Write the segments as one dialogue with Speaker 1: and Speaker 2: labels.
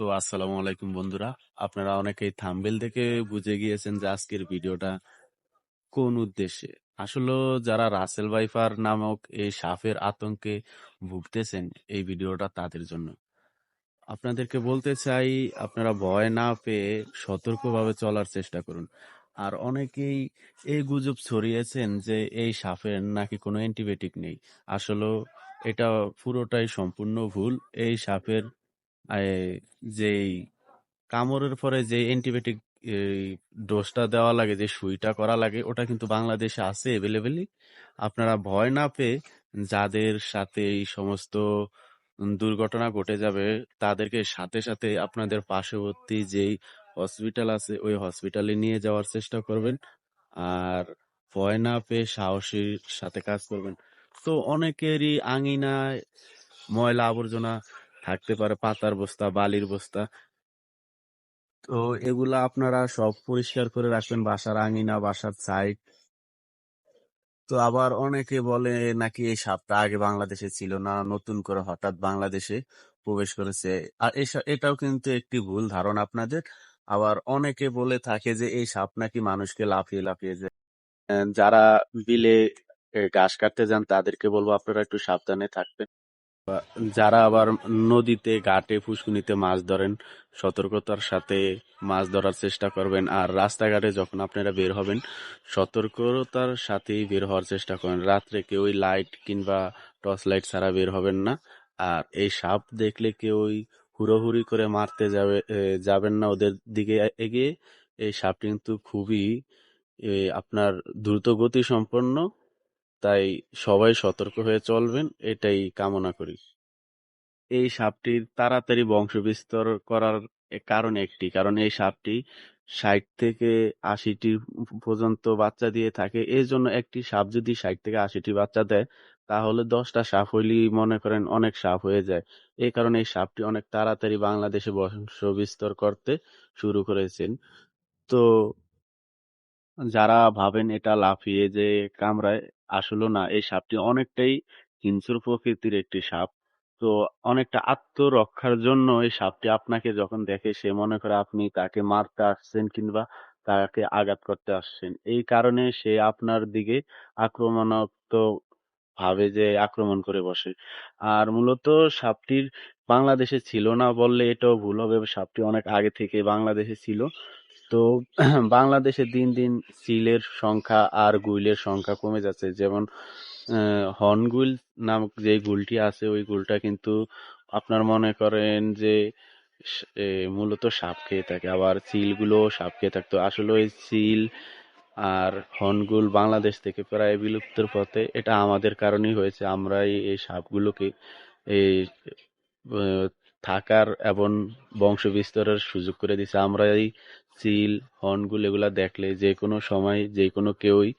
Speaker 1: তো আসসালামু আলাইকুম বন্ধুরা। আপনারা অনেকেই থাম্বনেল দেখে বুঝে গিয়েছেন যে আজকের ভিডিওটা কোন উদ্দেশ্যে। আসলে যারা রাসেল ভাইপার নামক এই সাপের আতঙ্কে ভুগতেছেন, এই ভিডিওটা তাদের জন্য। আপনাদেরকে বলতে চাই, আপনারা ভয় না পেয়ে সতর্কভাবে চলার চেষ্টা করুন। আর অনেকেই এই গুজব ছড়িয়েছেন যে এই সাপের নাকি কোনো অ্যান্টিবায়োটিক নেই। আসলে এটা পুরোটাই সম্পূর্ণ ভুল। এই সাপের যেই কামড়ের পরে যে অ্যান্টিবায়োটিক ডোজটা দেওয়া লাগে, যে সুইটা করা লাগে, ওটা কিন্তু বাংলাদেশে আছে এভেলেবেলি। আপনারা ভয় না পেয়ে যাদের সাথে এই সমস্ত দুর্ঘটনা ঘটে যাবে তাদেরকে সাথে সাথে আপনাদের পার্শ্ববর্তী যেই হসপিটাল আছে ওই হসপিটালে নিয়ে যাওয়ার চেষ্টা করবেন। আর ভয় না পেয়ে সাহসীর সাথে কাজ করবেন। তো অনেকেরই আঙিনায় ময়লা আবর্জনা থাকতে পারে, পাতার বস্তা, বালির বস্তা। তো এগুলা আপনারা সব পরিষ্কার করে রাখবেন, বাসার আঙিনা, বাসার সাইড। তো আবার অনেকে বলে নাকি এই সাপটা আগে বাংলাদেশে ছিল না, নতুন করে হঠাৎ বাংলাদেশে প্রবেশ করেছে। আর এটাও কিন্তু একটি ভুল ধারণা আপনাদের। আবার অনেকে বলে থাকে যে এই সাপ নাকি মানুষকে লাফিয়ে লাফিয়ে যায়। যারা বিলে ঘাস কাটতে যান তাদেরকে বলবো আপনারা একটু সাবধানে থাকবেন। যারা আবার নদীতে, ঘাটে, পুষ্কুনিতে মাছ ধরেন, সতর্কতার সাথে মাছ ধরার চেষ্টা করবেন। আর রাস্তাঘাটে যখন আপনারা বের হবেন, সতর্কতার সাথেই বের হওয়ার চেষ্টা করেন। রাত্রে কেউই লাইট কিংবা টর্চ লাইট ছাড়া বের হবেন না। আর এই সাপ দেখলে কেউই হুড়োহুড়ি করে মারতে যাবেন না ওদের দিকে এগিয়ে। এই সাপটি কিন্তু খুবই আপনার দ্রুত গতি সম্পন্ন। তাই সবাই সতর্ক হয়ে চলবেন, এটাই কামনা করি। এই সাপটির তাড়াতাড়ি বংশবিস্তার করার কারণ একটি, কারণ এই সাপটি ৬০ থেকে ৮০টি পর্যন্ত বাচ্চা দিয়ে থাকে। এই জন্য একটি সাপ যদি ৬০ থেকে ৮০টি বাচ্চা দেয়, তাহলে ১০টা সাপ হইলেই মনে করেন অনেক সাপ হয়ে যায়। এই কারণে এই সাপটি অনেক তাড়াতাড়ি বাংলাদেশে বংশবিস্তার করতে শুরু করেছেন। তো যারা ভাবেন এটা লাফিয়ে যে কামড়ায়, আসলে না, এই সাপটি অনেকটাই হিংস্র প্রকৃতির একটি সাপ। তো অনেকটা আত্মরক্ষার জন্য এই সাপটি আপনাকে যখন দেখে সে মনে করে আপনি তাকে মারতে আসছেন কিংবা তাকে আঘাত করতে আসছেন। এই কারণে সে আপনার দিকে আক্রমণাত্মক ভাবে যে আক্রমণ করে বসে। আর মূলত সাপটির বাংলাদেশে ছিল না বললে এটাও ভুল হবে, সাপটি অনেক আগে থেকে বাংলাদেশে ছিল। তো বাংলাদেশে দিন দিন চিলের সংখ্যা আর গুইলের সংখ্যা কমে যাচ্ছে। যেমন হর্নগুইল নামক যে গুলটি আছে ওই গুলটা কিন্তু আপনার মনে করেন যে মূলত সাপ খেয়ে থাকে। আবার চিলগুলো সাপ খেয়ে থাকতো। আসলে ওই চিল আর হর্নগুল বাংলাদেশ থেকে প্রায় বিলুপ্তর পথে। এটা আমাদের কারণেই হয়েছে। আমরাই এই সাপগুলোকে এই আহ, থাকার এবং বংশ বিস্তারের সুযোগ করে দিছে। আমরা এই চিল, হর্নগুল এগুলা দেখলে যে কোনো সময় যে কোনো কেউই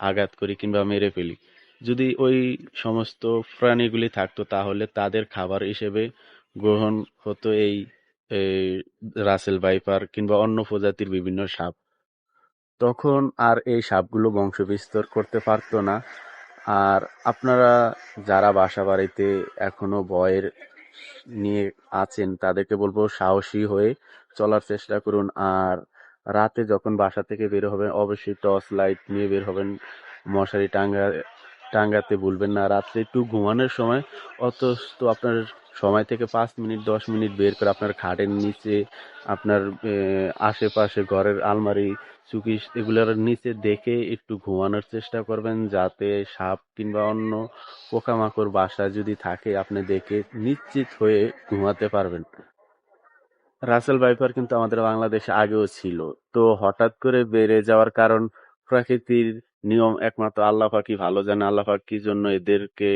Speaker 1: আঘাত করি কিংবা মেরে ফেলি। যদি ওই সমস্ত প্রাণীগুলি থাকতো তাহলে তাদের খাবার হিসেবে গ্রহণ হতো এই রাসেল ভাইপার কিংবা অন্য প্রজাতির বিভিন্ন সাপ। তখন আর এই সাপগুলো বংশ বিস্তার করতে পারতো না। আর আপনারা যারা বাসা বাড়িতে এখনো ভয়ের নিয়ে আছেন তাদেরকে বলবো সাহসী হয়ে চলার চেষ্টা করুন। আর রাতে যখন বাসা থেকে বের হবেন অবশ্যই টর্চ লাইট নিয়ে বের হবেন। মশারি টাঙ্গাতে ভুলবেন না। রাত্রে একটু ঘুমানোর সময় অন্তত আপনার সময় থেকে 5 মিনিট 10 মিনিট বের করে আপনার খাটের নিচে, আপনার আশেপাশে ঘরের আলমারি, চুকি এগুলোর নিচে দেখে একটু ঘুমানোর চেষ্টা করবেন, যাতে সাপ কিংবা অন্য পোকামাকড় বাসায় যদি থাকে আপনি দেখে নিশ্চিত হয়ে ঘুমাতে পারবেন। রাসেল ভাইপার কিন্তু আমাদের বাংলাদেশে আগেও ছিল। তো হঠাৎ করে বেড়ে যাওয়ার কারণ প্রকৃতির নিয়ম একমাত্র আল্লাহ পাকই ভালো জানে। আল্লাহ পাক কি জন্য এদেরকে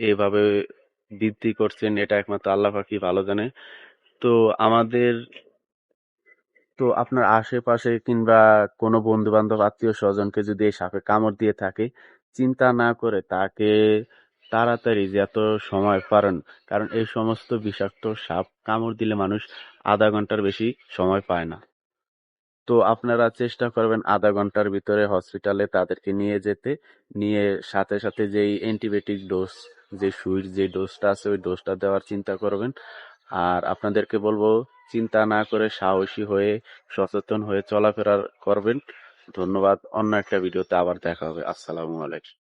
Speaker 1: এভাবে বৃদ্ধি করছেন এটা একমাত্র আল্লাহ পাকই ভালো জানে। তো আমাদের তো আপনার আশেপাশে কিংবা কোনো বন্ধু বান্ধব আত্মীয় স্বজনকে যদি এই সাপে কামড় দিয়ে থাকে, চিন্তা না করে তাকে তাড়াতাড়ি যত সময় পারেন, কারণ এই সমস্ত বিষাক্ত সাপ কামড় দিলে মানুষ আধা ঘন্টার বেশি সময় পায় না। তো আপনারা চেষ্টা করবেন আধা ঘন্টার ভিতরে হসপিটালে তাদেরকে নিয়ে যেতে। নিয়ে সাথে সাথে যেই অ্যান্টিবায়োটিক ডোজ, যে সুইর যে ডোজটা আছে ওই ডোজটা দেওয়ার চিন্তা করবেন। আর আপনাদেরকে বলবো চিন্তা না করে সাহসী হয়ে সচেতন হয়ে চলাফেরা করবেন। ধন্যবাদ। অন্য একটা ভিডিওতে আবার দেখা হবে। আসসালামু আলাইকুম।